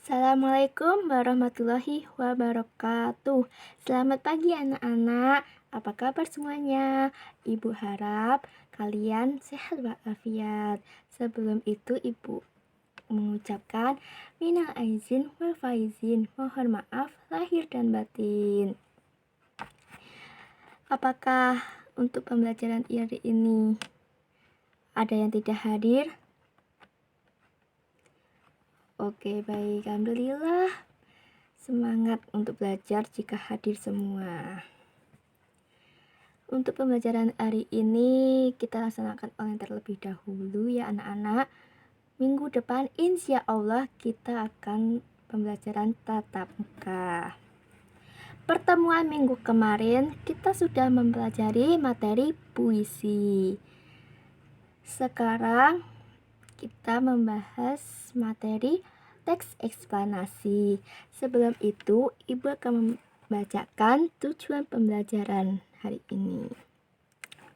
Assalamualaikum warahmatullahi wabarakatuh. Selamat pagi anak-anak. Apa kabar semuanya? Ibu harap kalian sehat walafiat. Sebelum itu ibu mengucapkan minal aizin wal faizin. Mohon maaf lahir dan batin. Apakah untuk pembelajaran hari ini ada yang tidak hadir? Oke, baik. Alhamdulillah. Semangat untuk belajar jika hadir semua. Untuk pembelajaran hari ini kita laksanakan online terlebih dahulu ya anak-anak. Minggu depan insya Allah kita akan pembelajaran tatap muka. Pertemuan minggu kemarin kita sudah mempelajari materi puisi. Sekarang kita membahas materi teks eksplanasi. Sebelum itu, Ibu akan membacakan tujuan pembelajaran hari ini.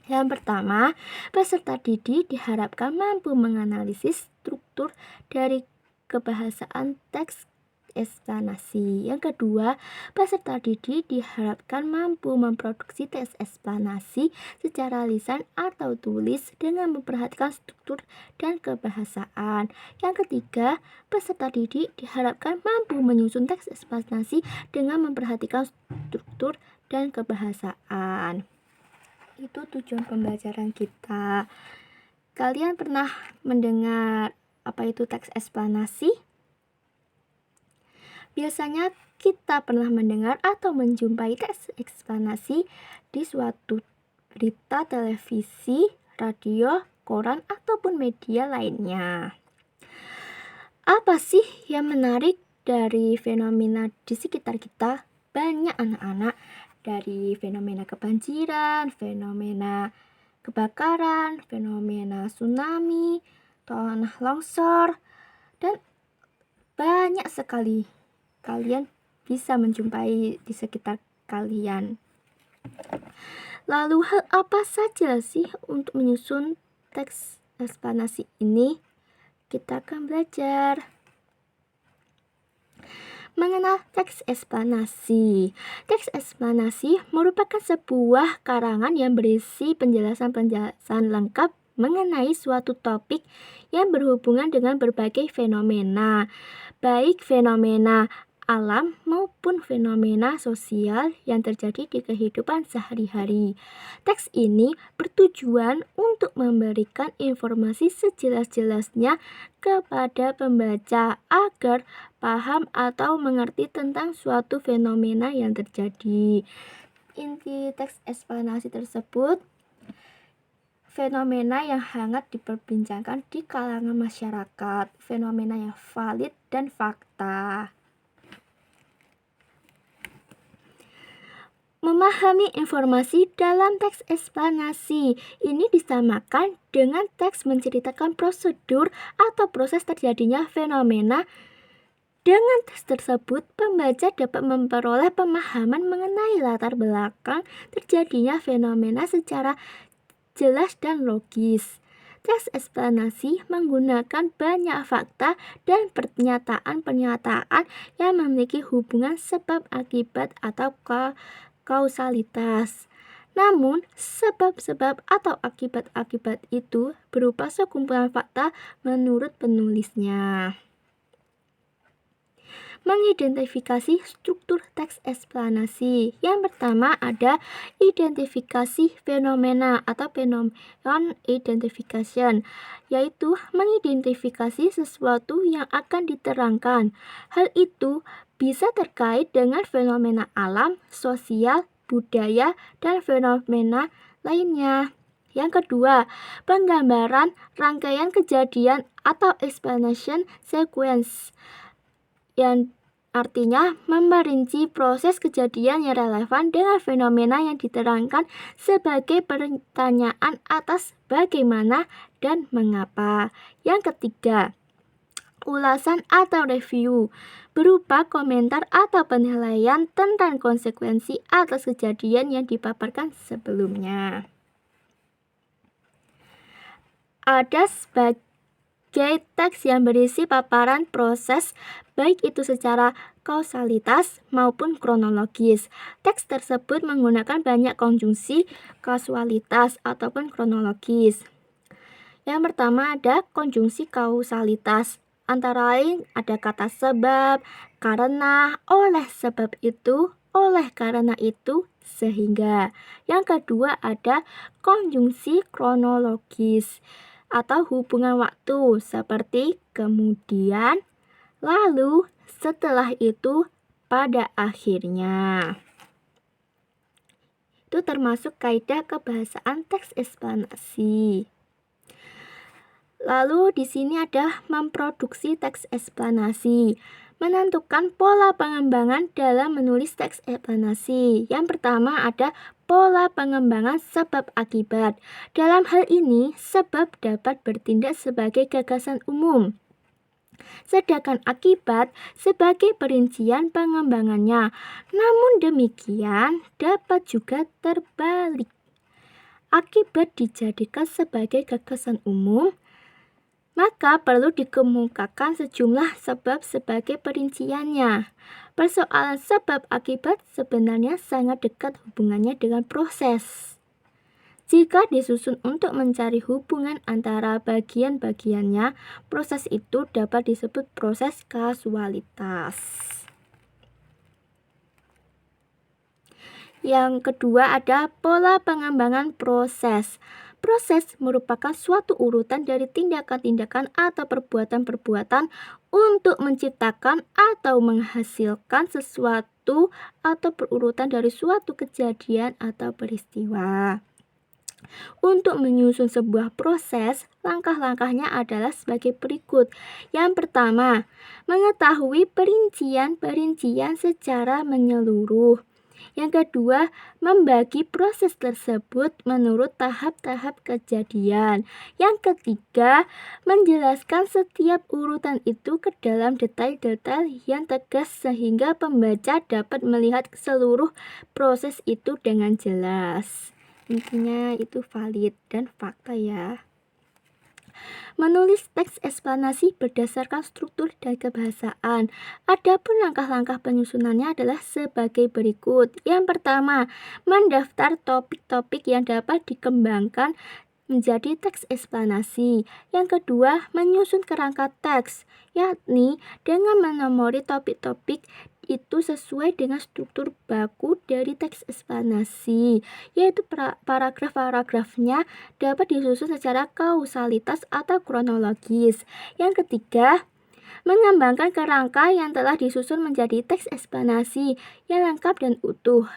Yang pertama, peserta didik diharapkan mampu menganalisis struktur dari kebahasaan teks eksplanasi. Yang kedua, peserta didik diharapkan mampu memproduksi teks eksplanasi secara lisan atau tulis dengan memperhatikan struktur dan kebahasaan. Yang ketiga, peserta didik diharapkan mampu menyusun teks eksplanasi dengan memperhatikan struktur dan kebahasaan. Itu tujuan pembelajaran kita. Kalian pernah mendengar apa itu teks eksplanasi? Biasanya kita pernah mendengar atau menjumpai teks eksplanasi di suatu berita, televisi, radio, koran, ataupun media lainnya. Apa sih yang menarik dari fenomena di sekitar kita? Banyak anak-anak, dari fenomena kebanjiran, fenomena kebakaran, fenomena tsunami, tanah longsor, dan banyak sekali kalian bisa menjumpai di sekitar kalian. Lalu hal apa saja sih untuk menyusun teks eksplanasi ini? Kita akan belajar mengenal teks eksplanasi. Teks eksplanasi merupakan sebuah karangan yang berisi penjelasan-penjelasan lengkap mengenai suatu topik yang berhubungan dengan berbagai fenomena, baik fenomena alam maupun fenomena sosial yang terjadi di kehidupan sehari-hari. Teks ini bertujuan untuk memberikan informasi sejelas-jelasnya kepada pembaca agar paham atau mengerti tentang suatu fenomena yang terjadi. Inti teks eksplanasi tersebut fenomena yang hangat diperbincangkan di kalangan masyarakat, fenomena yang valid dan fakta. Memahami informasi dalam teks eksplanasi ini disamakan dengan teks menceritakan prosedur atau proses terjadinya fenomena. Dengan teks tersebut, pembaca dapat memperoleh pemahaman mengenai latar belakang terjadinya fenomena secara jelas dan logis. Teks eksplanasi menggunakan banyak fakta dan pernyataan-pernyataan yang memiliki hubungan sebab akibat atau kausalitas. Namun, sebab-sebab atau akibat-akibat itu berupa sekumpulan fakta menurut penulisnya. Mengidentifikasi struktur teks eksplanasi. Yang pertama ada identifikasi fenomena atau phenomenon identification, yaitu mengidentifikasi sesuatu yang akan diterangkan. Hal itu bisa terkait dengan fenomena alam, sosial, budaya, dan fenomena lainnya. Yang kedua, penggambaran rangkaian kejadian atau explanation sequence, yang artinya memperinci proses kejadian yang relevan dengan fenomena yang diterangkan sebagai pertanyaan atas bagaimana dan mengapa. Yang ketiga, ulasan atau review berupa komentar atau penilaian tentang konsekuensi atas kejadian yang dipaparkan sebelumnya. Ada sebagai teks yang berisi paparan proses, baik itu secara kausalitas maupun kronologis. Teks tersebut menggunakan banyak konjungsi kausalitas ataupun kronologis. Yang pertama ada konjungsi kausalitas. Antara lain ada kata sebab, karena, oleh sebab itu, oleh karena itu, sehingga. Yang kedua ada konjungsi kronologis atau hubungan waktu seperti kemudian, lalu, setelah itu, pada akhirnya. Itu termasuk kaidah kebahasaan teks eksplanasi. Lalu di sini ada memproduksi teks eksplanasi. Menentukan pola pengembangan dalam menulis teks eksplanasi. Yang pertama ada pola pengembangan sebab akibat. Dalam hal ini, sebab dapat bertindak sebagai gagasan umum, sedangkan akibat sebagai perincian pengembangannya. Namun demikian, dapat juga terbalik. Akibat dijadikan sebagai gagasan umum, maka perlu dikemukakan sejumlah sebab sebagai perinciannya. Persoalan sebab akibat sebenarnya sangat dekat hubungannya dengan proses. Jika disusun untuk mencari hubungan antara bagian-bagiannya, proses itu dapat disebut proses kausalitas. Yang kedua ada pola pengembangan proses. Proses merupakan suatu urutan dari tindakan-tindakan atau perbuatan-perbuatan untuk menciptakan atau menghasilkan sesuatu atau perurutan dari suatu kejadian atau peristiwa. Untuk menyusun sebuah proses, langkah-langkahnya adalah sebagai berikut. Yang pertama, mengetahui perincian-perincian secara menyeluruh. Yang kedua, membagi proses tersebut menurut tahap-tahap kejadian. Yang ketiga, menjelaskan setiap urutan itu ke dalam detail-detail yang tegas sehingga pembaca dapat melihat seluruh proses itu dengan jelas. Intinya itu valid dan fakta ya. Menulis teks eksplanasi berdasarkan struktur dan kebahasaan. Adapun langkah-langkah penyusunannya adalah sebagai berikut. Yang pertama, mendaftar topik-topik yang dapat dikembangkan menjadi teks eksplanasi. Yang kedua, menyusun kerangka teks, yakni dengan menomori topik-topik itu sesuai dengan struktur baku dari teks eksplanasi, yaitu paragraf-paragrafnya dapat disusun secara kausalitas atau kronologis. Yang ketiga, mengembangkan kerangka yang telah disusun menjadi teks eksplanasi yang lengkap dan utuh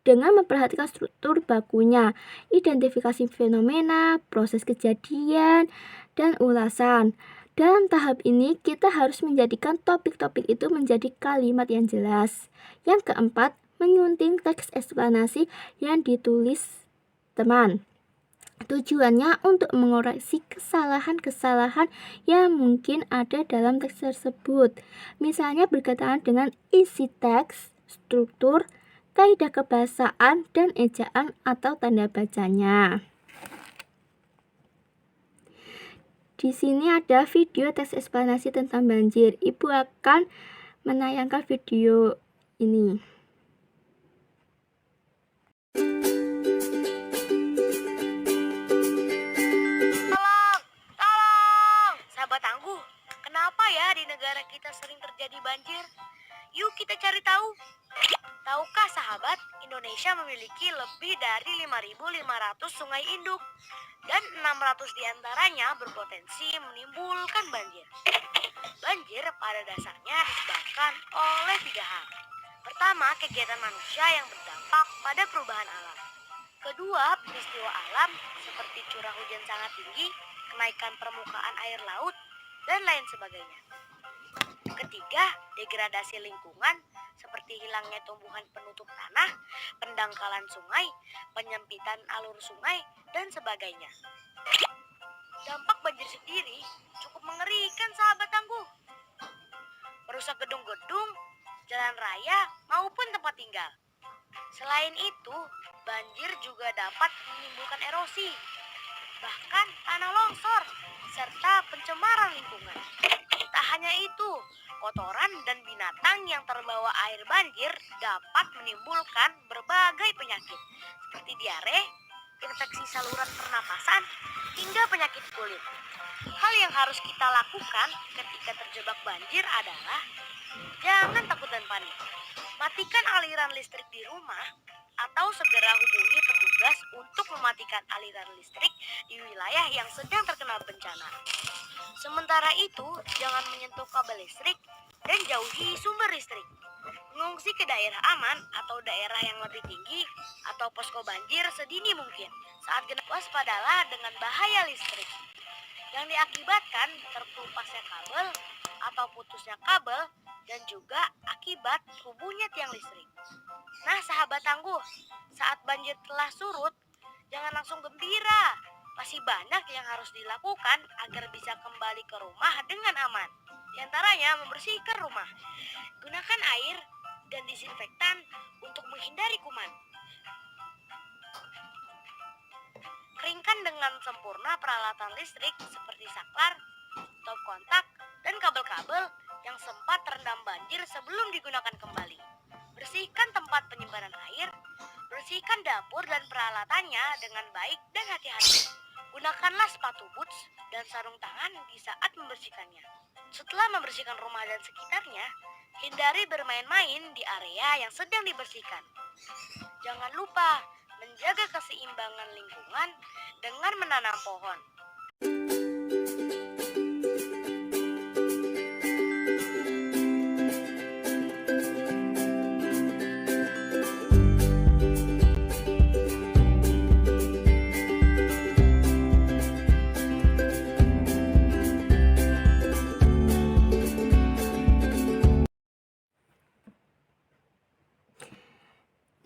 dengan memperhatikan struktur bakunya, identifikasi fenomena, proses kejadian, dan ulasan. Dalam tahap ini, kita harus menjadikan topik-topik itu menjadi kalimat yang jelas. Yang keempat, menyunting teks eksplanasi yang ditulis teman. Tujuannya untuk mengoreksi kesalahan-kesalahan yang mungkin ada dalam teks tersebut. Misalnya berkaitan dengan isi teks, struktur, kaidah kebahasaan, dan ejaan atau tanda bacanya. Di sini ada video teks eksplanasi tentang banjir. Ibu akan menayangkan video ini. Tolong, sahabat tangguh. Kenapa ya di negara kita sering terjadi banjir? Yuk kita cari tahu. Tahukah sahabat, Indonesia memiliki lebih dari 5.500 sungai induk dan 600 diantaranya berpotensi menimbulkan banjir. Banjir pada dasarnya disebabkan oleh 3 hal. Pertama, kegiatan manusia yang berdampak pada perubahan alam. Kedua, peristiwa alam seperti curah hujan sangat tinggi, kenaikan permukaan air laut, dan lain sebagainya. Ketiga, degradasi lingkungan seperti hilangnya tumbuhan penutup tanah, pendangkalan sungai, penyempitan alur sungai, dan sebagainya. Dampak banjir sendiri cukup mengerikan sahabat tangguh. Merusak gedung-gedung, jalan raya, maupun tempat tinggal. Selain itu, banjir juga dapat menimbulkan erosi, bahkan tanah longsor, serta pencemaran lingkungan. Tak hanya itu, kotoran dan binatang yang terbawa air banjir dapat menimbulkan berbagai penyakit seperti diare, infeksi saluran pernapasan, hingga penyakit kulit. Hal yang harus kita lakukan ketika terjebak banjir adalah jangan takut dan panik. Matikan aliran listrik di rumah atau segera hubungi petugas untuk mematikan aliran listrik di wilayah yang sedang terkena bencana. Sementara itu, jangan menyentuh kabel listrik dan jauhi sumber listrik. Mengungsi ke daerah aman atau daerah yang lebih tinggi atau posko banjir sedini mungkin. Saat genap, waspadalah dengan bahaya listrik yang diakibatkan terkelupasnya kabel atau putusnya kabel dan juga akibat rubuhnya tiang listrik. Nah, sahabat tangguh, saat banjir telah surut, jangan langsung gembira. Masih banyak yang harus dilakukan agar bisa kembali ke rumah dengan aman. Di antaranya membersihkan rumah. Gunakan air dan disinfektan untuk menghindari kuman. Keringkan dengan sempurna peralatan listrik seperti saklar, stop kontak, dan kabel-kabel yang sempat terendam banjir sebelum digunakan kembali. Bersihkan tempat penyimpanan air, bersihkan dapur dan peralatannya dengan baik dan hati-hati. Gunakanlah sepatu boots dan sarung tangan di saat membersihkannya. Setelah membersihkan rumah dan sekitarnya, hindari bermain-main di area yang sedang dibersihkan. Jangan lupa menjaga keseimbangan lingkungan dengan menanam pohon.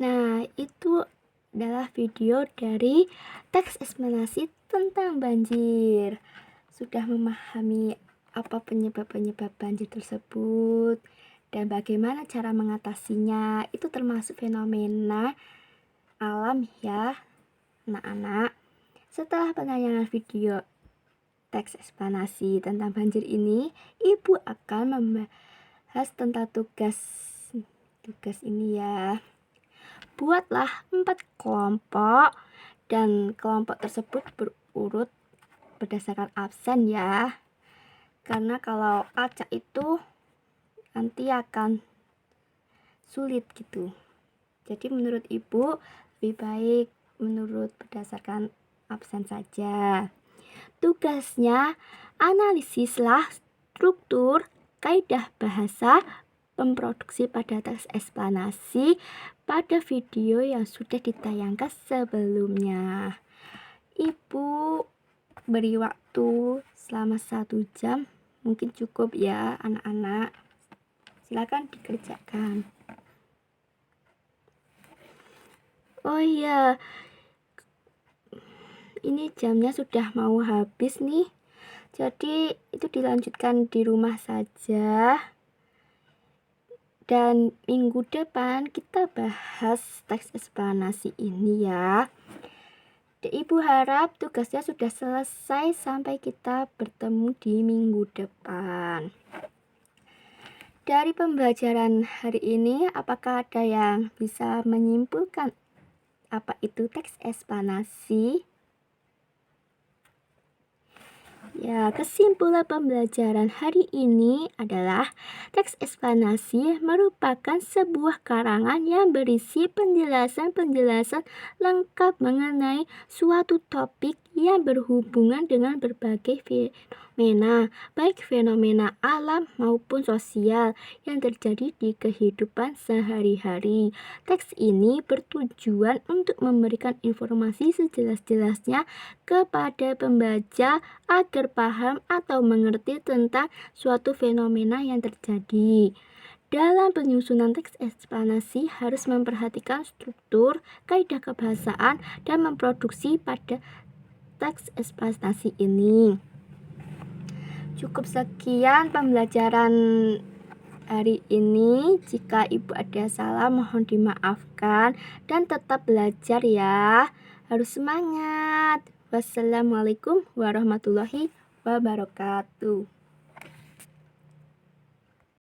Nah, itu adalah video dari teks eksplanasi tentang banjir. Sudah memahami apa penyebab-penyebab banjir tersebut dan bagaimana cara mengatasinya. Itu termasuk fenomena alam ya, anak-anak. Setelah penayangan video teks eksplanasi tentang banjir ini, Ibu akan membahas tentang tugas ini ya. Buatlah 4 kelompok dan kelompok tersebut berurut berdasarkan absen ya. Karena kalau acak itu nanti akan sulit gitu. Jadi menurut Ibu lebih baik menurut berdasarkan absen saja. Tugasnya analisislah struktur, kaidah bahasa, memproduksi pada teks eksplanasi pada video yang sudah ditayangkan sebelumnya. Ibu beri waktu selama 1 jam, mungkin cukup ya anak-anak. Silakan dikerjakan. Oh iya, ini jamnya sudah mau habis nih. Jadi itu dilanjutkan di rumah saja. Dan minggu depan kita bahas teks eksplanasi ini ya. Ibu harap tugasnya sudah selesai sampai kita bertemu di minggu depan. Dari pembelajaran hari ini, apakah ada yang bisa menyimpulkan apa itu teks eksplanasi? Ya, kesimpulan pembelajaran hari ini adalah teks eksplanasi merupakan sebuah karangan yang berisi penjelasan-penjelasan lengkap mengenai suatu topik yang berhubungan dengan berbagai fenomena, baik fenomena alam maupun sosial yang terjadi di kehidupan sehari-hari. Teks ini bertujuan untuk memberikan informasi sejelas-jelasnya kepada pembaca agar paham atau mengerti tentang suatu fenomena yang terjadi. Dalam penyusunan teks eksplanasi harus memperhatikan struktur, kaidah kebahasaan, dan memproduksi pada teks eksplanasi ini. Cukup sekian pembelajaran hari ini. Jika Ibu ada salah mohon dimaafkan dan tetap belajar ya. Harus semangat. Wassalamualaikum warahmatullahi wabarakatuh.